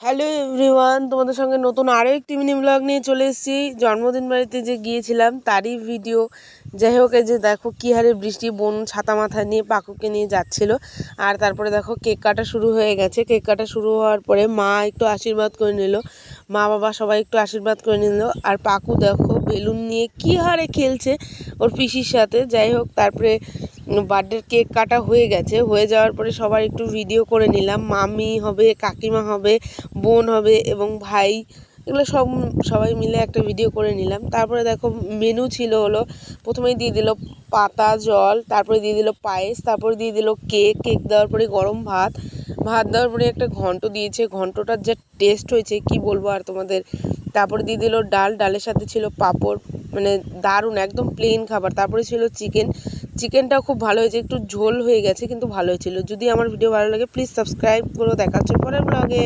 Hello everyone, তোমাদের সঙ্গে নতুন আরও একটি মিনি ব্লগ নিয়ে চলে এসেছি। জন্মদিন বাড়িতে যে গিয়েছিলাম তারই ভিডিও। যাই হোক, এই যে দেখো কী হারে বৃষ্টি, বোন ছাতা মাথায় নিয়ে পাকুকে নিয়ে যাচ্ছিল। আর তারপরে দেখো কেক কাটা শুরু হয়ে গেছে। কেক কাটা শুরু হওয়ার পরে মা একটু আশীর্বাদ করে নিল, মা বাবা সবাই একটু আশীর্বাদ করে নিল। আর পাকু দেখো বেলুন নিয়ে কী হারে খেলছে ওর পিসির সাথে। যাই হোক, তারপরে বার্থডের কেক কাটা হয়ে গেছে। হয়ে যাওয়ার পরে সবার একটু ভিডিও করে নিলাম। মামি হবে, কাকিমা হবে, বোন হবে এবং ভাই, এগুলো সবাই মিলে একটা ভিডিও করে নিলাম। তারপরে দেখো মেনু ছিল হলো, প্রথমেই দিয়ে দিল পাতা জল, তারপরে দিয়ে দিল পায়েস, তারপরে দিয়ে দিল কেক দেওয়ার পরে গরম ভাত দেওয়ার পরে একটা ঘন্ট দিয়েছে। ঘন্টটার যা টেস্ট হয়েছে কি বলবো আর তোমাদের। তারপরে দিয়ে দিল ডালের সাথে ছিল পাঁপড়, মানে দারুণ একদম প্লেন খাবার। তারপরে ছিল চিকেনটাও খুব ভালো হয়েছে, একটু ঝোল হয়ে গেছে কিন্তু ভালো হয়েছিল। যদি আমার ভিডিও ভালো লাগে প্লিজ সাবস্ক্রাইব করো। দেখা হচ্ছে পরের ব্লগে।